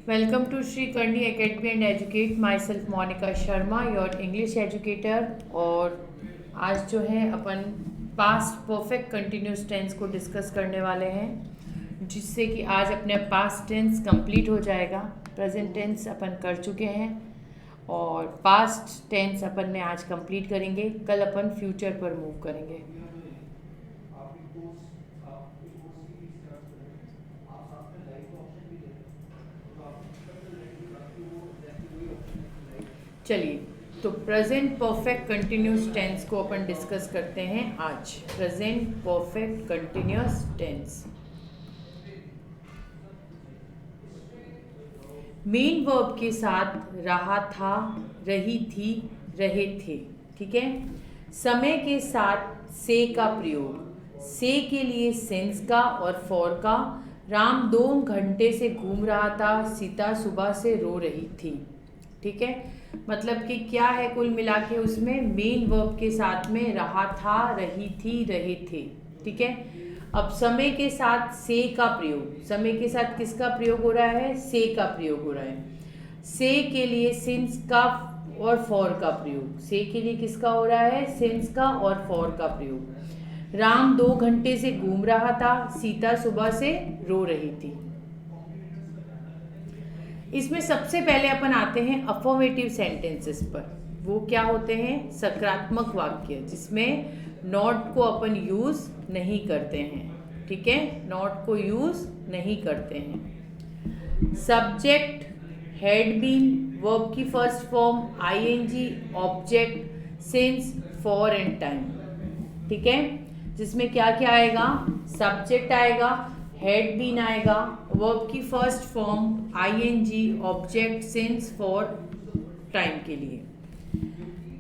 Welcome to Sri Karni Academy and Educate. Myself Monica Sharma, your English educator. और आज जो है अपन past perfect continuous tense को discuss करने वाले हैं, जिससे कि आज अपने पास्ट टेंस कंप्लीट हो जाएगा। प्रेजेंट टेंस अपन कर चुके हैं और पास्ट टेंस अपन ने आज कंप्लीट करेंगे। कल अपन फ्यूचर पर मूव करेंगे। चलिए, तो प्रेजेंट परफेक्ट कंटिन्यूस टेंस को अपन डिस्कस करते हैं आज। Present perfect continuous tense main verb के साथ रहा था, रही थी, रहे थे। ठीक है। समय के साथ से का प्रयोग, से के लिए सिंस का और फॉर का। राम 2 घंटे से घूम रहा था, सीता सुबह से रो रही थी। ठीक है। मतलब कि क्या है, कुल मिला के उसमें मेन वर्ब के साथ में रहा था, रही थी, रहे थे। ठीक है। अब समय के साथ से का प्रयोग, समय के साथ किसका प्रयोग हो रहा है? से का प्रयोग हो रहा है। से के लिए सिंस का और फॉर का प्रयोग। से के लिए किसका हो रहा है? सिंस का और फॉर का प्रयोग। राम 2 घंटे से घूम रहा था, सीता सुबह से रो रही थी। इसमें सबसे पहले अपन आते हैं अफर्मेटिव सेंटेंसेस पर। वो क्या होते हैं? सकारात्मक वाक्य, जिसमें नॉट को अपन यूज नहीं करते हैं। ठीक है, नॉट को यूज नहीं करते हैं। सब्जेक्ट हैड बीन, वर्ब की first form ING, object since, for and time. ठीक है, जिसमें क्या क्या आएगा? सब्जेक्ट आएगा, हैड बीन आएगा, वर्ब की first form ING, object since, for time के लिए।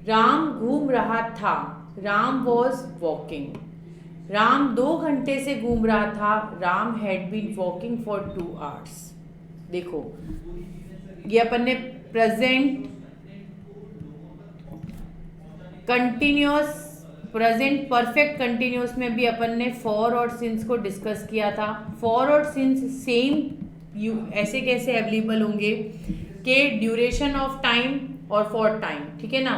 राम घूम रहा था, राम वॉज वॉकिंग। राम 2 घंटे से घूम रहा था, Ram had been walking for 2 hours. देखो, ये अपन ने present continuous, present perfect continuous में भी अपन ने फॉर और सिंस को डिस्कस किया था। फॉर और सिंस सेम ऐसे कैसे अवेलेबल होंगे कि ड्यूरेशन ऑफ टाइम और फॉर टाइम। ठीक है ना।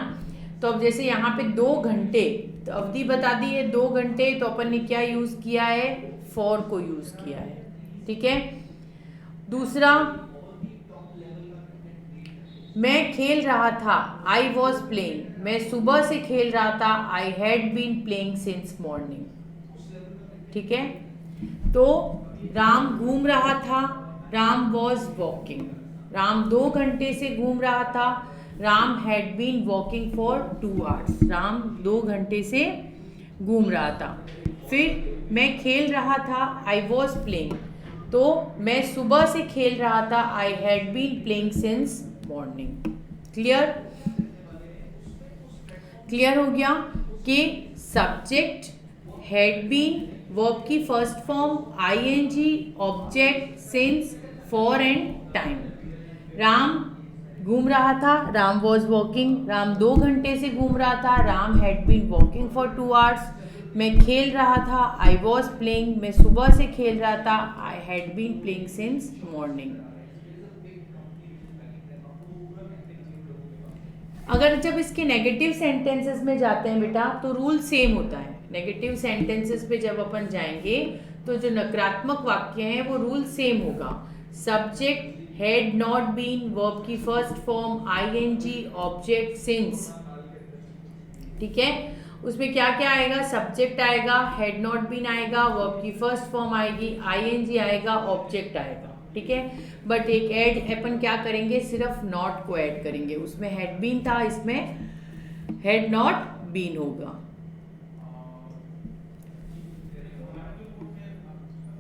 तो अब जैसे यहाँ पे 2 घंटे, तो अवधि बता दी है 2 घंटे, तो अपन ने क्या यूज किया है? फॉर को यूज किया है। ठीक है। दूसरा, मैं खेल रहा था, आई वॉज प्लेइंग। मैं सुबह से खेल रहा था, I had been playing since morning. ठीक है। तो राम घूम रहा था, राम वॉज वॉकिंग। राम 2 घंटे से घूम रहा था, Ram had been walking for 2 hours. Ram 2 घंटे से घूम रहा था। फिर मैं खेल रहा था, आई वॉज प्लेइंग। तो मैं सुबह से खेल रहा था, I had been playing since morning. Clear? Clear हो गया कि सब्जेक्ट हैड बीन, वर्ब की first form ING, object since, for and time. Ram घूम रहा था, राम वॉज वॉकिंग। राम 2 घंटे से घूम रहा था, Ram had been walking for 2 hours. मैं खेल रहा था, आई वॉज प्लेइंग। मैं सुबह से खेल रहा था, I had been playing since morning. अगर जब इसके नेगेटिव सेंटेंसेस में जाते हैं बेटा, तो रूल सेम होता है। नेगेटिव सेंटेंसेस पे जब अपन जाएंगे, तो जो नकारात्मक वाक्य हैं वो रूल सेम होगा। Subject had not been, verb की first form ING, object since. ठीक है। उसमें क्या क्या आएगा? सब्जेक्ट आएगा, हैड नॉट बीन आएगा, वर्ब की फर्स्ट फॉर्म आएगी, आईएनजी आएगा, ऑब्जेक्ट आएगा। ठीक है। बट एक ऐड अपन क्या करेंगे? सिर्फ नॉट को ऐड करेंगे। उसमें हैड बीन था, इसमें हैड नॉट बीन होगा।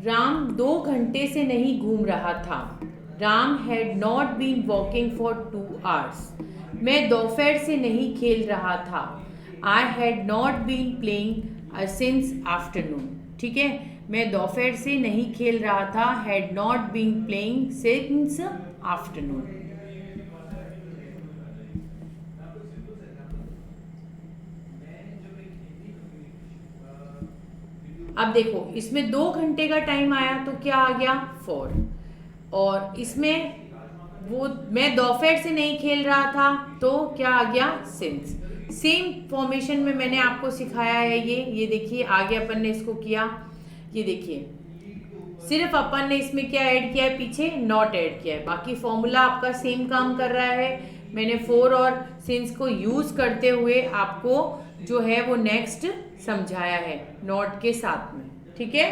राम 2 घंटे से नहीं घूम रहा था, Ram had not been walking for 2 hours. मैं दोपहर से नहीं खेल रहा था, I had not been playing since afternoon. ठीक है। मैं दोपहर से नहीं खेल रहा था, had not been playing since afternoon. अब देखो, इसमें 2 घंटे का टाइम आया तो क्या आ गया? फॉर। और इसमें वो मैं दोपहर से नहीं खेल रहा था, तो क्या आ गया, सिंस। सेम फॉर्मेशन में मैंने आपको सिखाया है ये देखिए, आगे अपन ने इसको किया, ये देखिए सिर्फ अपन ने इसमें क्या ऐड किया है, पीछे नॉट ऐड किया है, बाकी फॉर्मूला आपका सेम काम कर रहा है। मैंने फॉर और सिंस को यूज करते हुए आपको जो है वो नेक्स्ट समझाया है नॉट के साथ में, ठीक है।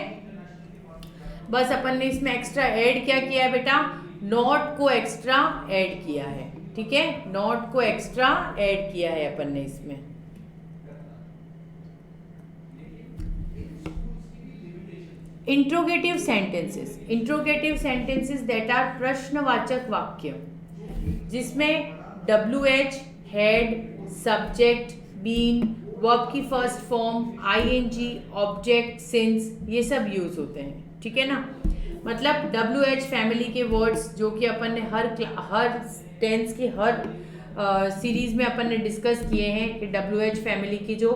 बस अपन ने इसमें एक्स्ट्रा ऐड क्या किया है बेटा, नॉट को एक्स्ट्रा ऐड किया है, ठीक है, नॉट को एक्स्ट्रा ऐड किया है अपन ने इसमें। इंट्रोगेटिव सेंटेंसेस दैट आर प्रश्नवाचक वाक्य, जिसमें WH, had, subject, been, verb की first form, ING, object, since, ये सब यूज होते हैं, ठीक है ना। मतलब WH फैमिली के वर्ड्स जो कि अपन ने हर टेंस की हर सीरीज में अपन ने डिस्कस किए हैं कि WH फैमिली की जो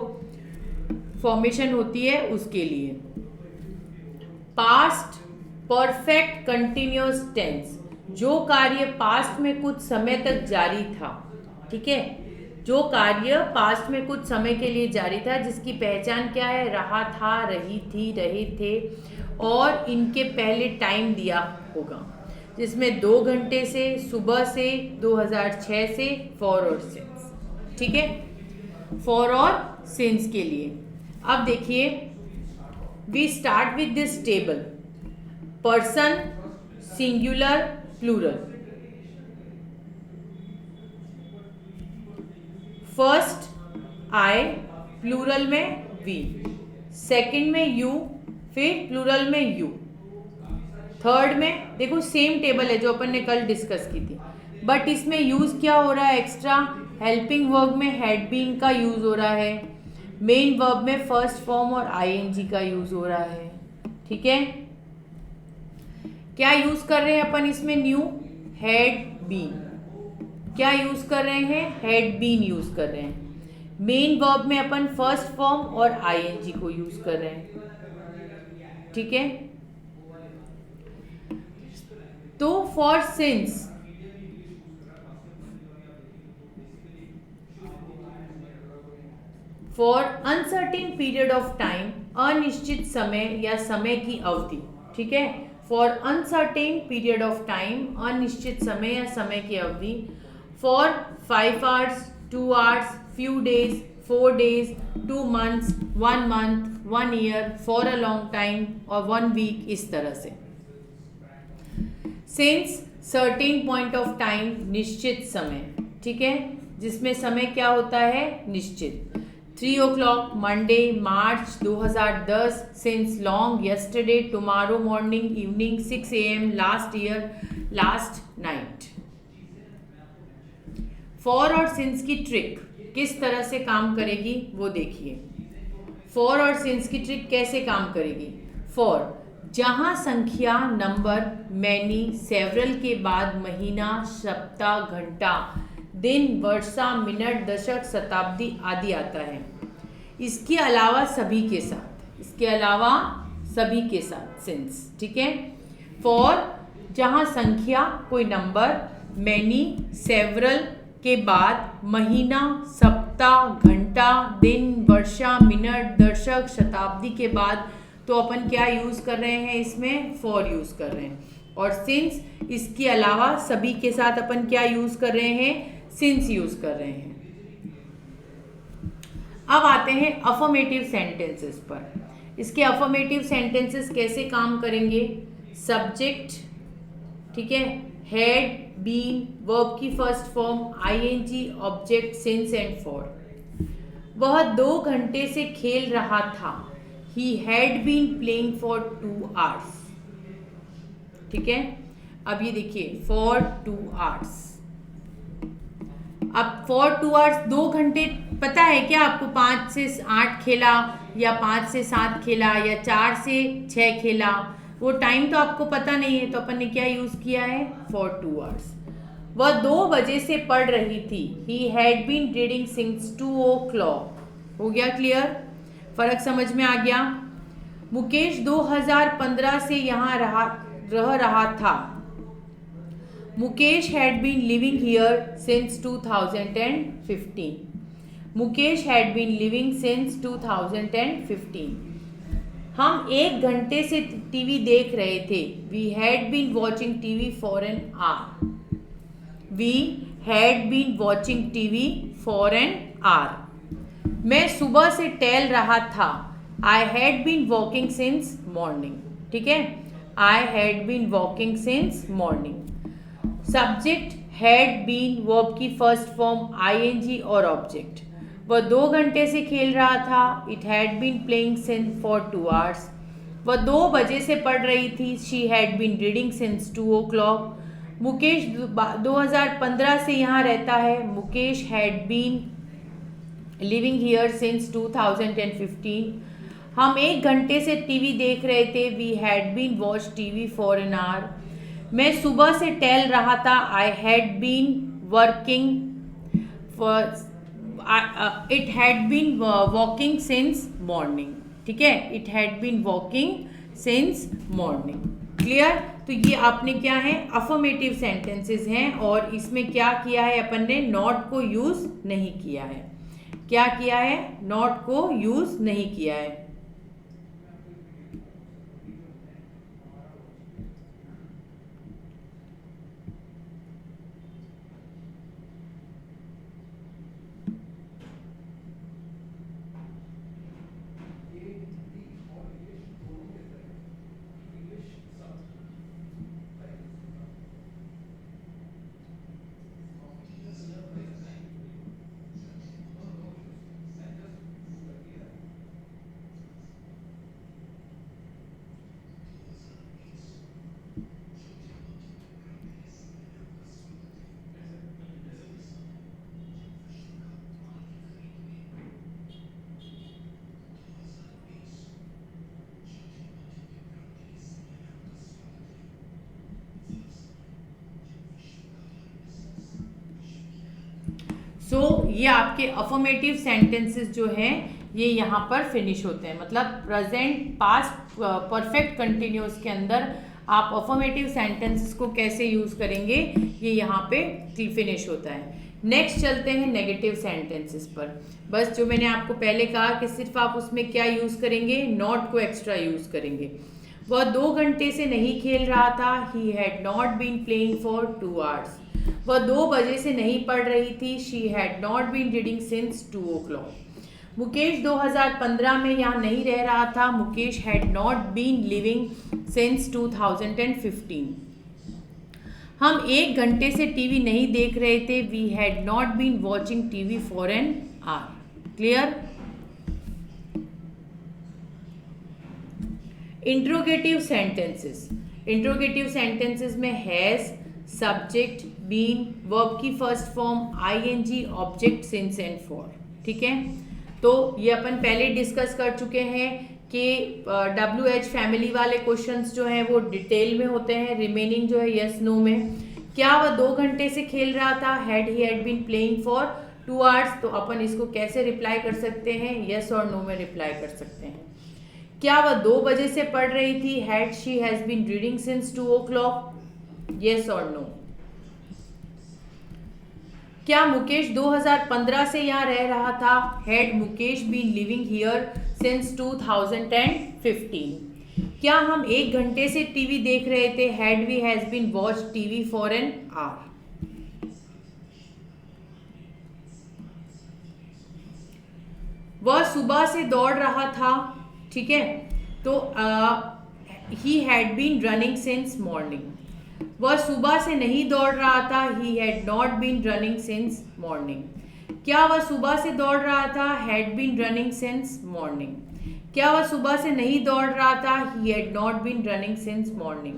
फॉर्मेशन होती है उसके लिए। पास्ट परफेक्ट कंटिन्यूअस टेंस, जो कार्य पास्ट में कुछ समय तक जारी था, ठीक है, जो कार्य पास्ट में कुछ समय के लिए जारी था, जिसकी पहचान क्या है, रहा था, रही थी, रहे थे, और इनके पहले टाइम दिया होगा, जिसमें 2 घंटे से, सुबह से, 2006 से, फॉर और सिंस, ठीक है, फॉर और सिंस के लिए। अब देखिए, we start with this table, person, singular, plural. First I, plural में वी, सेकंड में यू, फिर प्लूरल में यू, थर्ड में देखो सेम टेबल है जो अपन ने कल डिस्कस की थी, बट इसमें यूज क्या हो रहा है एक्स्ट्रा, हेल्पिंग वर्ब में हैड बीन का यूज हो रहा है, मेन वर्ब में फर्स्ट फॉर्म और ING का यूज हो रहा है, ठीक है। क्या यूज कर रहे हैं अपन इसमें, न्यू, हैड बीन, क्या यूज कर रहे हैं, हैड बीन यूज कर रहे हैं। मेन वर्ब में अपन फर्स्ट फॉर्म और ING को यूज कर रहे हैं, ठीक है। तो for since, for uncertain period of time, अनिश्चित समय या समय की अवधि, ठीक है, for uncertain period of time, अनिश्चित समय या समय की अवधि, for 5 hours, 2 hours, few days, 4 days, 2 months, 1 month, 1 year, for a long time और 1 week, इस तरह से। Since, certain point of time, निश्चित समय, ठीक है, जिसमें समय क्या होता है, निश्चित। 3 o'clock Monday, March 2010, since long yesterday, tomorrow morning, evening, 6 AM, last year, last night. For और सिंस की ट्रिक किस तरह से काम करेगी वो देखिए। फॉर और सिंस की ट्रिक कैसे काम करेगी। फॉर, जहां संख्या, नंबर, मैनी, सेवरल के बाद महीना, सप्ताह, घंटा, दिन, वर्षा, मिनट, दशक, शताब्दी आदि आता है। इसके अलावा सभी के साथ, इसके अलावा सभी के साथ सिंस, ठीक है। फॉर, जहां संख्या, कोई नंबर, मैनी, सेवरल के बाद महीना, सप्ताह, घंटा, दिन, वर्षा, मिनट, दशक, शताब्दी के बाद तो अपन क्या यूज कर रहे हैं इसमें, फॉर यूज कर रहे हैं। और सिंस, इसके अलावा सभी के साथ अपन क्या यूज कर रहे हैं, सिंस यूज कर रहे हैं। अब आते हैं अफर्मेटिव सेंटेंसेस पर। इसके अफर्मेटिव सेंटेंसेस कैसे काम करेंगे। सब्जेक्ट, ठीक है, हैड, बीन, वर्ब की first form, ING, object, since and for. वह 2 घंटे से खेल रहा था। He had been playing for 2 hours, ठीक है। अब ये देखिए for 2 hours, अब for 2 hours 2 घंटे, पता है क्या आपको, 5 से 8 खेला या 5 से 7 खेला या 4 से 6 खेला, वो टाइम तो आपको पता नहीं है, तो अपन ने क्या यूज किया है, for 2 hours। वह 2 बजे से पढ़ रही थी। He had been reading since 2 o'clock। हो गया क्लियर, फर्क समझ में आ गया। मुकेश 2015 से यहाँ रह रहा था। Mukesh had been living here since 2015. Mukesh had been living since 2015. हम 1 घंटे से टीवी देख रहे थे. We had been watching TV for an hour. We had been watching TV for an hour. मैं सुबह से टहल रहा था. I had been walking since morning. ठीक है, I had been walking since morning. Subject had been verb की first form ing और ऑब्जेक्ट. वह 2 घंटे से खेल रहा था. It had been playing since for 2 hours. वह 2 बजे से पढ़ रही थी. She had been reading since 2 o'clock. Mukesh 2015 से यहाँ रहता है. Mukesh had been living here since 2015. हम 1 घंटे से टीवी देख रहे थे. We had been watch TV for an hour. मैं सुबह से टहल रहा था. I had been working. It had been walking since morning. ठीक है, it had been walking since morning. Clear. तो ये आपने क्या है, अफर्मेटिव सेंटेंसेस हैं और इसमें क्या किया है अपन ने, नॉट को यूज नहीं किया है. क्या किया है, नॉट को यूज नहीं किया है. सो ये आपके अफर्मेटिव सेंटेंसेस जो हैं ये यहाँ पर फिनिश होते हैं. मतलब प्रेजेंट, पास्ट, परफेक्ट कंटिन्यूस के अंदर आप अफर्मेटिव सेंटेंसेस को कैसे यूज करेंगे ये यहाँ पे फिनिश होता है. नेक्स्ट चलते हैं नेगेटिव सेंटेंसेस पर. बस जो मैंने आपको पहले कहा कि सिर्फ आप उसमें क्या यूज करेंगे, नॉट को एक्स्ट्रा यूज करेंगे. वह 2 घंटे से नहीं खेल रहा था. He had not been playing for 2 hours. वह 2 बजे से नहीं पढ़ रही थी. She had not been reading since 2 o'clock. Mukesh 2015 में यहाँ नहीं रह रहा था. Mukesh had not been living since 2015. हम 1 घंटे से टीवी नहीं देख रहे थे. We had not been watching TV for an hour. Clear. Interrogative sentences. Interrogative sentences में हैज, सब्जेक्ट, बीन, वर्ब की first form ing, object, since and for. ठीक है, तो ये अपन पहले डिस्कस कर चुके हैं कि WH फैमिली वाले क्वेश्चंस जो हैं वो डिटेल में होते हैं. रिमेनिंग जो है यस नो में. क्या वह 2 घंटे से खेल रहा था. Had he had been playing for 2 hours. तो अपन इसको कैसे रिप्लाई कर सकते हैं, यस और नो में रिप्लाई कर सकते हैं. क्या वह 2 बजे से पढ़ रही थी. Had she has been reading since 2 o'clock. Yes और नो. क्या मुकेश 2015 से यहाँ रह रहा था. Had Mukesh been living here since 2015. क्या हम 1 घंटे से टीवी देख रहे थे. Had we has been watch TV for an hour. वह सुबह से दौड़ रहा था. ठीक है, तो he had been running since morning. वह सुबह से नहीं दौड़ रहा था. He had not been running since morning. क्या वह सुबह से दौड़ रहा था. Had been running since morning. क्या वह सुबह से नहीं दौड़ रहा था. He had not been running since morning.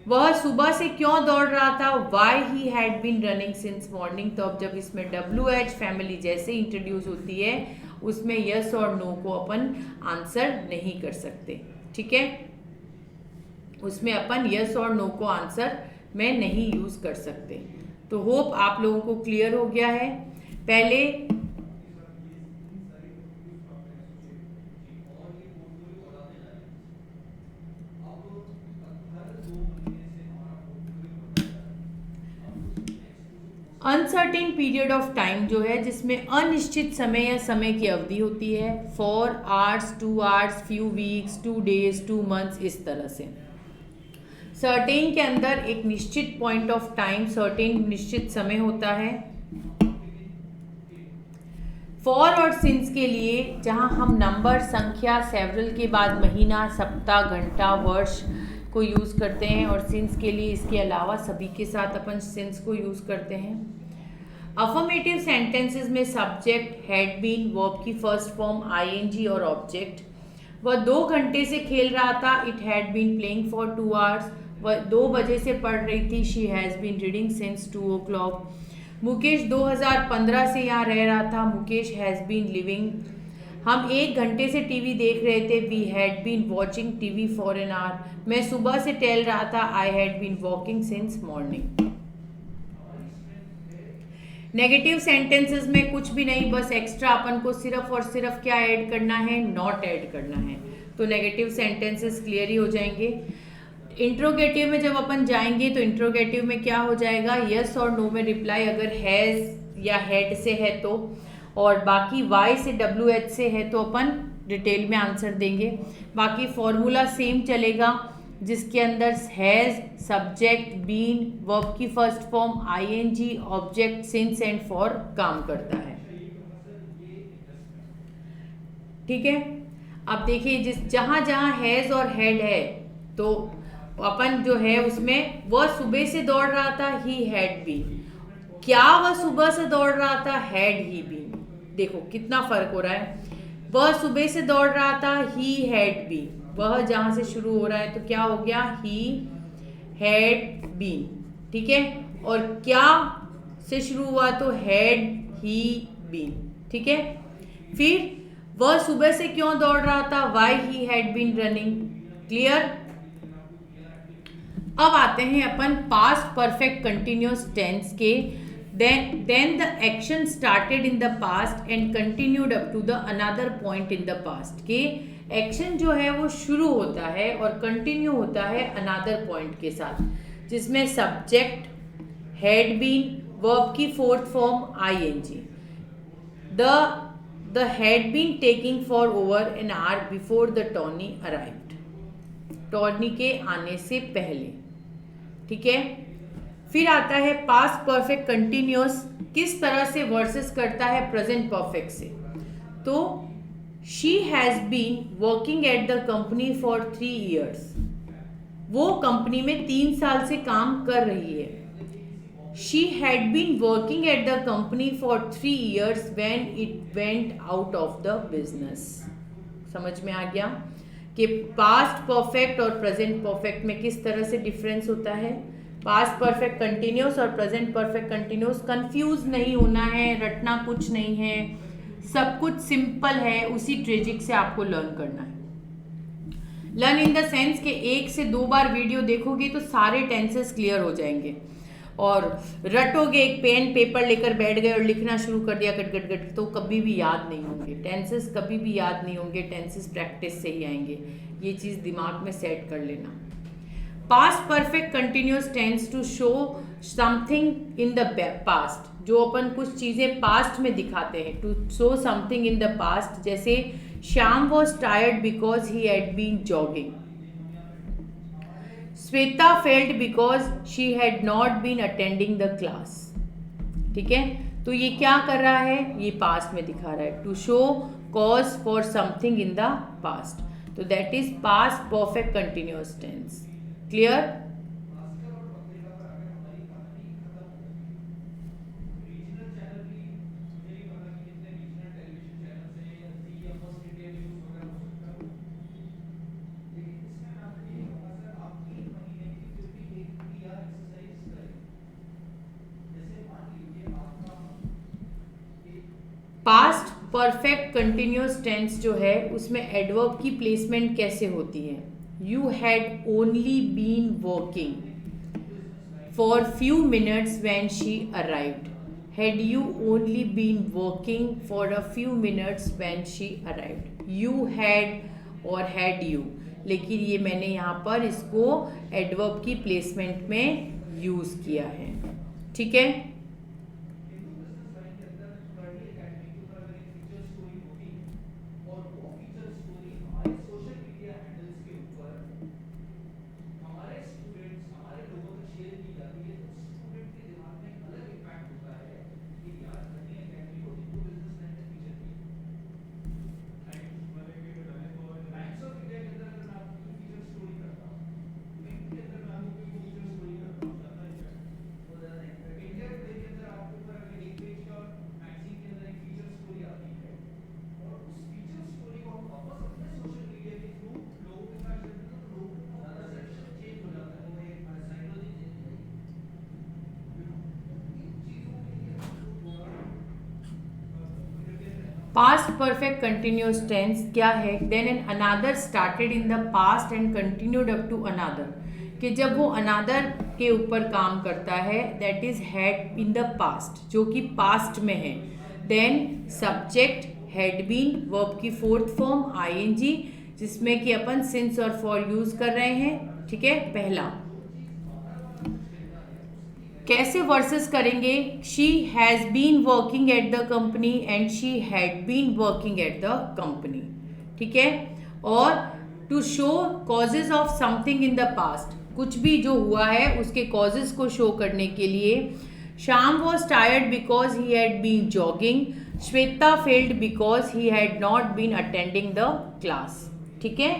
वह सुबह से क्यों दौड़ रहा था. Why he had been running since morning. तो अब जब इसमें WH फैमिली जैसे इंट्रोड्यूस होती है उसमें यस और नो को अपन आंसर नहीं कर सकते. ठीक है, उसमें अपन यस और नो को आंसर में नहीं यूज कर सकते. तो होप आप लोगों को क्लियर हो गया है. पहले अनसर्टेन पीरियड ऑफ टाइम जो है जिसमें अनिश्चित समय या समय की अवधि होती है, 4 hours, 2 hours, few weeks, 2 days, 2 months, इस तरह से। सर्टेन के अंदर एक निश्चित पॉइंट ऑफ टाइम, सर्टेन निश्चित समय होता है। फॉर और सिंस के लिए जहां हम नंबर, संख्या, सेवरल के बाद महीना, सप्ताह, घंटा, वर्ष को यूज़ करते हैं, और सिंस के लिए इसके अलावा सभी के साथ अपन सिंस को यूज़ करते हैं। अफर्मेटिव सेंटेंसेस में सब्जेक्ट, हैड बीन, वर्ब की फर्स्ट फॉर्म आईएनजी और ऑब्जेक्ट। वह 2 घंटे से खेल रहा था, it had been playing for 2 hours. वह 2 बजे से पढ़ रही थी, she has been reading since 2 o'clock। Mukesh 2015 से यहाँ रह रहा था, मुकेश हैज़ बीन लिविंग। हम 1 घंटे से टीवी देख रहे थे, we had been watching TV for an hour. मैं सुबह से टहल रहा था, I had been walking since morning. Negative sentences में कुछ भी नहीं, बस एक्स्ट्रा अपन को सिर्फ और सिर्फ क्या ऐड करना है, नॉट ऐड करना है, तो नेगेटिव सेंटेंसेस क्लियर ही हो जाएंगे। इंट्रोगेटिव में जब अपन जाएंगे तो इंट्रोगेटिव में क्या हो जाएगा, यस और नो में रिप्लाई अगर हैज़ या हैड से है तो, और बाकी वाई से WH से है तो अपन डिटेल में आंसर देंगे। बाकी फॉर्मूला सेम चलेगा, जिसके अंदर हैज़, सब्जेक्ट, बीन, वर्ब की first form ING, object, since and for काम करता है। ठीक है, अब देखिए जहां जहां हैज़ और हैड है तो अपन जो है उसमें वह सुबह से दौड़ रहा था, ही हैड बीन। क्या वह सुबह से दौड़ रहा था, हैड ही बीन। देखो कितना फर्क हो रहा है, वह सुबह से दौड़ रहा था, ही हैड बीन। वह जहां से शुरू हो रहा है तो क्या हो गया, ही हैड बीन। ठीक है, और क्या से शुरू हुआ तो हैड ही बीन। ठीक है, फिर वह सुबह से क्यों दौड़ रहा था, why he had been running. Clear. अब आते हैं अपन पास्ट परफेक्ट कंटिन्यूअस टेंस के। then the action started in the past and continued up to the another point in the past के एक्शन जो है वो शुरू होता है और कंटिन्यू होता है अनदर पॉइंट के साथ, जिसमें सब्जेक्ट, हैड बीन, वर्ब की fourth form I N G. The had been taking for over an hour before the Tony arrived, Tony के आने से पहले। ठीक है, फिर आता है पास्ट परफेक्ट कंटिन्यूअस, किस तरह से वर्सेस करता है प्रेजेंट परफेक्ट से। तो she has been working at the company for 3 years, वो कंपनी में 3 साल से काम कर रही है। She had been working at the company for 3 years when it went out of the business. समझ में आ गया कि पास्ट परफेक्ट और प्रेजेंट परफेक्ट में किस तरह से डिफरेंस होता है। पास्ट परफेक्ट कंटिन्यूस और प्रेजेंट परफेक्ट कंटिन्यूस, कंफ्यूज नहीं होना है, रटना कुछ नहीं है, सब कुछ सिंपल है, उसी ट्रेजिक से आपको लर्न करना है। लर्न इन द सेंस के 1 से 2 बार वीडियो देखोगे तो सारे टेंसेस क्लियर हो जाएंगे, और रटोगे, एक पेन पेपर लेकर बैठ गए और लिखना शुरू कर दिया गट गट गट, तो कभी भी याद नहीं होंगे टेंसेस, कभी भी याद नहीं होंगे टेंसेस, प्रैक्टिस से ही आएंगे। ये चीज़ दिमाग में सेट कर लेना। Past perfect continuous tense to show something in the past, जो अपन कुछ चीज़ें पास्ट में दिखाते हैं, to show something in the past. जैसे Shyam was tired because he had been jogging, Shweta felt because she had not been attending the class. ठीक है, तो ये क्या कर रहा है, ये पास्ट में दिखा रहा है, to show cause for something in the past, तो that is past perfect continuous tense. Clear. Past perfect continuous tense जो है उसमें एडवर्ब की प्लेसमेंट कैसे होती है। You had only been working for few minutes when she arrived. Had you only been working for a few minutes when she arrived. You had और had you, लेकिन ये मैंने यहाँ पर इसको एडवर्ब की प्लेसमेंट में यूज़ किया है। ठीक है, पास्ट परफेक्ट कंटिन्यूस टेंस क्या है? Then an another started in the past and continued up to another, कि जब वो अनादर के ऊपर काम करता है, that is had in the past, जो कि पास्ट में है। Then subject had been, verb की फोर्थ फॉर्म आईएनजी, जिसमें कि अपन सिंस और फॉर यूज कर रहे हैं। ठीक है, पहला कैसे वर्सेस करेंगे? She has been working at the company and she had been working at the company. ठीक है, और to show causes of something in the past, कुछ भी जो हुआ है उसके कॉजेज को शो करने के लिए। Shyam was tired because he had been jogging, Shweta failed because he had not been attending the class. ठीक है,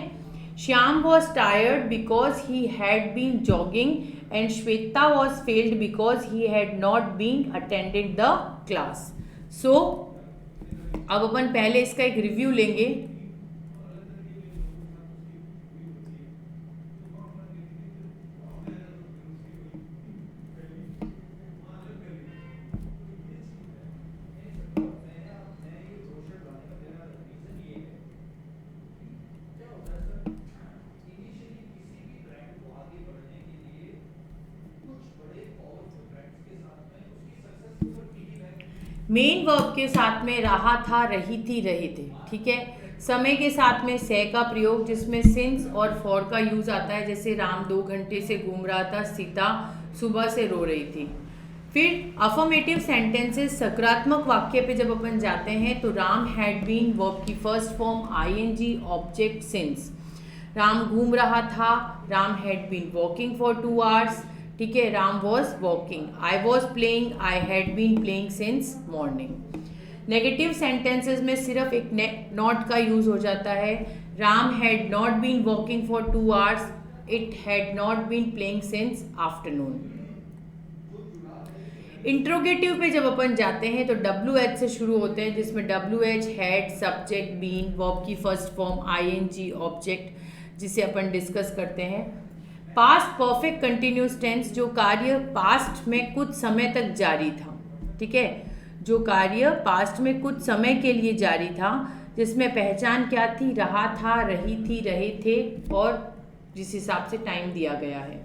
Shyam was tired because he had been jogging and Shweta was failed because he had not been attended the class. So अब अपन पहले इसका एक review लेंगे। Main verb के साथ में रहा था, रही थी, रहे थे। ठीक है, समय के साथ में से का प्रयोग, जिसमें सिंस और फॉर का यूज आता है। जैसे राम 2 घंटे से घूम रहा था, सीता सुबह से रो रही थी। फिर अफर्मेटिव सेंटेंसेस, सकारात्मक वाक्य पे जब अपन जाते हैं तो राम हैड बीन, वर्ब की first form ING, object since. Ram घूम रहा था, Ram had been walking for 2 hours. ठीक है, Ram was walking, I was playing, I had been playing since morning. Negative sentences में सिर्फ एक नॉट का यूज हो जाता है। Ram had not been walking for 2 hours, it had not been playing since afternoon. Interrogative पे जब अपन जाते हैं तो WH से शुरू होते हैं, जिसमें WH had, subject been, verb की फर्स्ट फॉर्म आईएनजी, ऑब्जेक्ट, जिसे अपन डिस्कस करते हैं। पास्ट परफेक्ट कंटिन्यूस टेंस, जो कार्य पास्ट में कुछ समय तक जारी था। ठीक है, जो कार्य पास्ट में कुछ समय के लिए जारी था, जिसमें पहचान क्या थी? रहा था, रही थी, रहे थे, और जिस हिसाब से टाइम दिया गया है।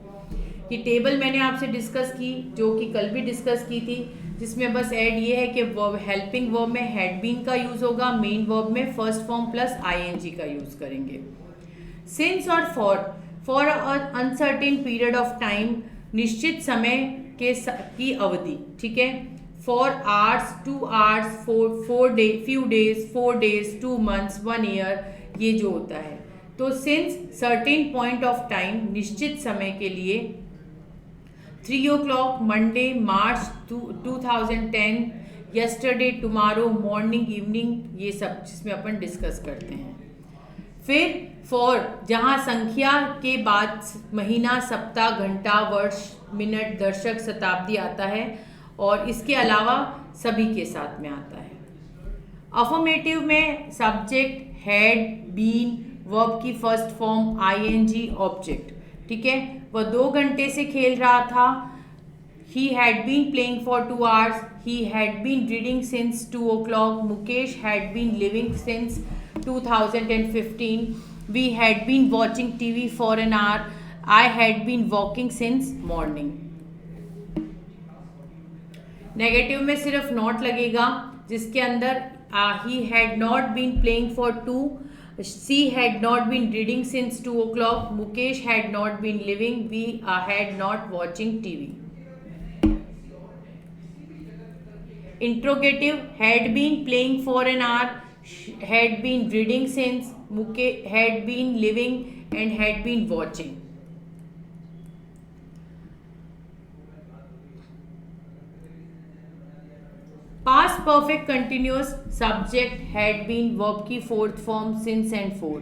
ये टेबल मैंने आपसे डिस्कस की, जो कि कल भी डिस्कस की थी, जिसमें बस ऐड ये है कि वर्ब, हेल्पिंग वर्ब में हैड बीन का यूज होगा, मेन वर्ब में फर्स्ट फॉर्म प्लस आईएनजी का यूज करेंगे। सिंस और for uncertain period of time, निश्चित समय की अवधि। ठीक है, for hours, 2 hours, 4 day, few days, 4 days, 2 months, 1 year, ये जो होता है। तो since certain point of time, निश्चित समय के लिए। 3 o'clock, मंडे, मार्च 2010, यस्टरडे, टुमारो, मॉर्निंग, इवनिंग, ये सब जिसमें अपन डिस्कस करते हैं। फिर फॉर, जहाँ संख्या के बाद महीना, सप्ताह, घंटा, वर्ष, मिनट, दशक, शताब्दी आता है, और इसके अलावा सभी के साथ में आता है। अफर्मेटिव में सब्जेक्ट हैड बीन, वर्ब की फर्स्ट फॉर्म आईएनजी, ऑब्जेक्ट। ठीक है, वह 2 घंटे से खेल रहा था। He had been playing for 2 hours, he had been reading since 2 o'clock, Mukesh had been living since 2015, we had been watching TV for an hour, I had been walking since morning. Negative में सिर्फ not लगेगा, जिसके अंदर he had not been playing for 2, she had not been reading since 2 o'clock, Mukesh had not been living, we had not watching TV. Interrogative, had been playing for an hour, had been reading since, had been living, and had been watching. Past perfect continuous, subject had been, verb की fourth form since and for.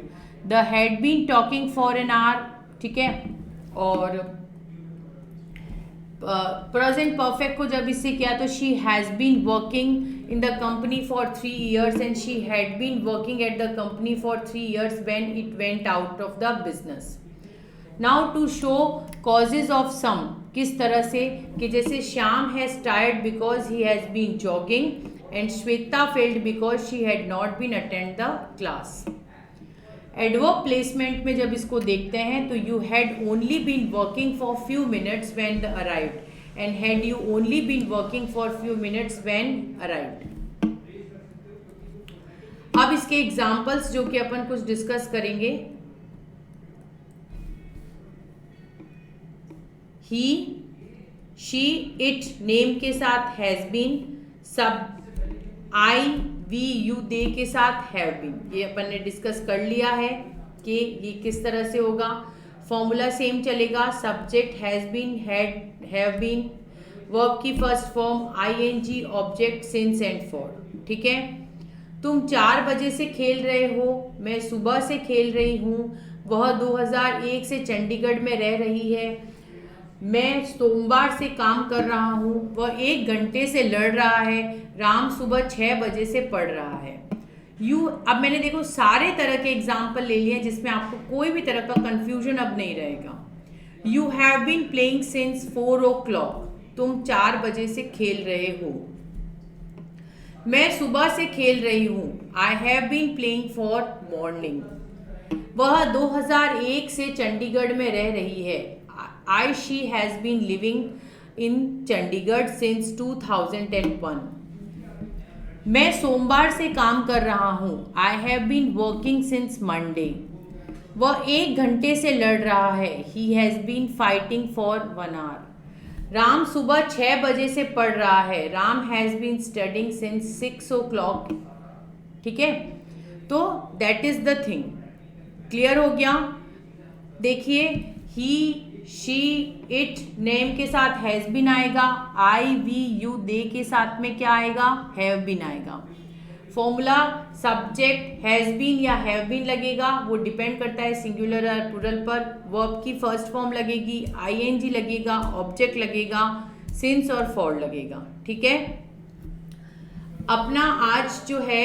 The had been talking for an hour. ठीक है, और present perfect को जब इससे किया तो she has been working in the company for 3 years and she had been working at the company for 3 years when it went out of the business. Now to show causes of some, किस तरह से कि जैसे Shyam has tired because he has been jogging and Shweta failed because she had not been attend the class. Adverb placement में जब इसको देखते हैं तो you had only been working for few minutes when the arrived and had you only been working for few minutes when arrived. अब इसके examples जो कि अपन कुछ डिस्कस करेंगे. ही, शी, इट नेम के साथ हैज बीन, सब आई, वी, यू, दे के साथ हैव बीन. ये अपन ने डिस्कस कर लिया है कि ये किस तरह से होगा. फॉर्मूला सेम चलेगा. Subject has been, had, have been, verb की first form ING, object, since and for. ठीक है. तुम 4 बजे से खेल रहे हो, मैं सुबह से खेल रही हूँ, वह 2001 से चंडीगढ़ में रह रही है, मैं सोमवार से काम कर रहा हूँ, वह 1 घंटे से लड़ रहा है, राम सुबह 6 बजे से पढ़ रहा है. यू, अब मैंने देखो सारे तरह के एग्जाम्पल ले लिए हैं जिसमें आपको कोई भी तरह का कंफ्यूजन अब नहीं रहेगा. You have been playing since 4 o'clock, तुम 4 बजे से खेल रहे हो. मैं सुबह से खेल रही हूँ, I have been playing for morning. वह 2001 से चंडीगढ़ में रह रही है, I, she has been living in Chandigarh since 2001. मैं सोमवार से काम कर रहा हूँ, I have been working since Monday. वह 1 घंटे से लड़ रहा है, he has been fighting for 1 hour. Ram सुबह 6 बजे से पढ़ रहा है, Ram has been studying since 6 o'clock. ठीक है. तो that is the thing. Clear हो गया. देखिए, ही, शी, इट नेम के साथ हैज़ बीन आएगा, आई, वी, यू, दे के साथ में क्या आएगा, हैव बीन आएगा. फॉर्मूला सब्जेक्ट हैज़ बीन या हैव बीन लगेगा, वो डिपेंड करता है सिंगुलर और प्लूरल पर. वर्ब की फर्स्ट फॉर्म लगेगी, आईएनजी लगेगा, ऑब्जेक्ट लगेगा, सिंस और फॉर लगेगा. ठीक है. अपना आज जो है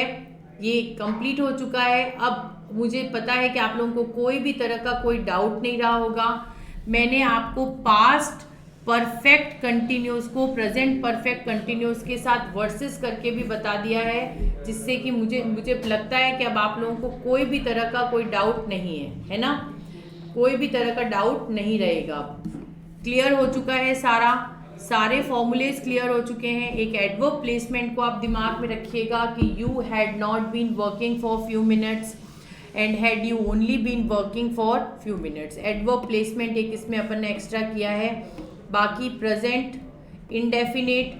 ये कंप्लीट हो चुका है. अब मुझे पता है कि आप लोगों को कोई भी तरह का कोई डाउट नहीं रहा होगा. मैंने आपको पास्ट परफेक्ट कंटिन्यूस को प्रेजेंट परफेक्ट कंटिन्यूस के साथ वर्सेस करके भी बता दिया है, जिससे कि मुझे लगता है कि अब आप लोगों को कोई भी तरह का कोई डाउट नहीं है ना. कोई भी तरह का डाउट नहीं रहेगा. क्लियर हो चुका है सारे फॉर्मूलेज क्लियर हो चुके हैं. एक एडवर्ब प्लेसमेंट को आप दिमाग में रखिएगा कि you had not been working for few minutes and had you only been working for few minutes. Adverb placement एक इसमें अपन ने एक्स्ट्रा किया है. बाकी present indefinite,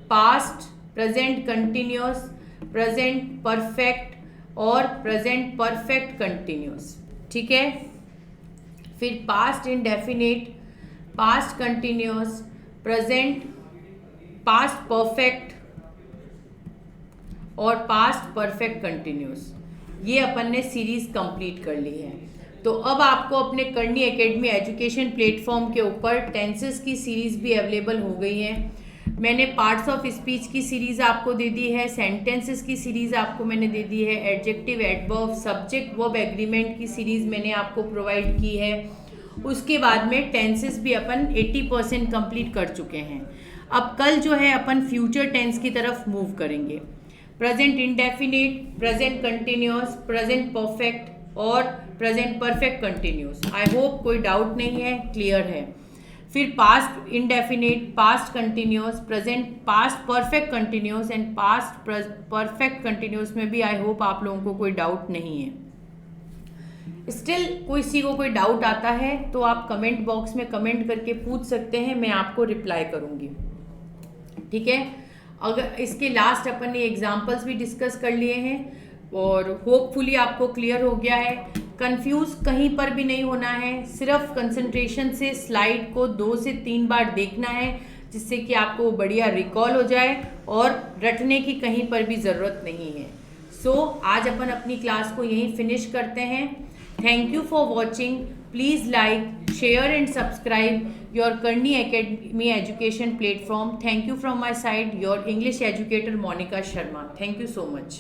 past, present continuous, present perfect और प्रेजेंट परफेक्ट कंटिन्यूस. ठीक है. फिर past indefinite, past continuous, present, past perfect और पास्ट परफेक्ट कंटिन्यूस. ये अपन ने सीरीज कंप्लीट कर ली है. तो अब आपको अपने करनी एकेडमी एजुकेशन प्लेटफॉर्म के ऊपर टेंसेस की सीरीज भी अवेलेबल हो गई है. मैंने पार्ट्स ऑफ स्पीच की सीरीज़ आपको दे दी है, सेंटेंसेस की सीरीज़ आपको मैंने दे दी है, adjective, adverb, subject, verb, agreement की सीरीज़ मैंने आपको प्रोवाइड की है. उसके बाद में टेंसेस भी अपन 80% कंप्लीट कर चुके हैं. अब कल जो है अपन फ्यूचर टेंस की तरफ मूव करेंगे. Present indefinite, present continuous, present perfect और present perfect continuous. I hope कोई डाउट नहीं है, क्लियर है. फिर past indefinite, past continuous, present, past perfect continuous and past perfect continuous में भी आई होप आप लोगों को कोई डाउट नहीं है. स्टिल किसी को कोई डाउट आता है तो आप कमेंट बॉक्स में कमेंट करके पूछ सकते हैं, मैं आपको रिप्लाई करूँगी. ठीक है. अगर इसके लास्ट अपन ने एग्जाम्पल्स भी डिस्कस कर लिए हैं और होपफुली आपको क्लियर हो गया है. कंफ्यूज कहीं पर भी नहीं होना है. सिर्फ कंसंट्रेशन से स्लाइड को 2 से 3 बार देखना है, जिससे कि आपको बढ़िया रिकॉल हो जाए और रटने की कहीं पर भी ज़रूरत नहीं है. आज अपन अपनी क्लास को यहीं फिनिश करते हैं. Thank you for watching. Please like, share and subscribe your Karni Academy education platform. Thank you from my side, your English educator Monica Sharma. Thank you so much.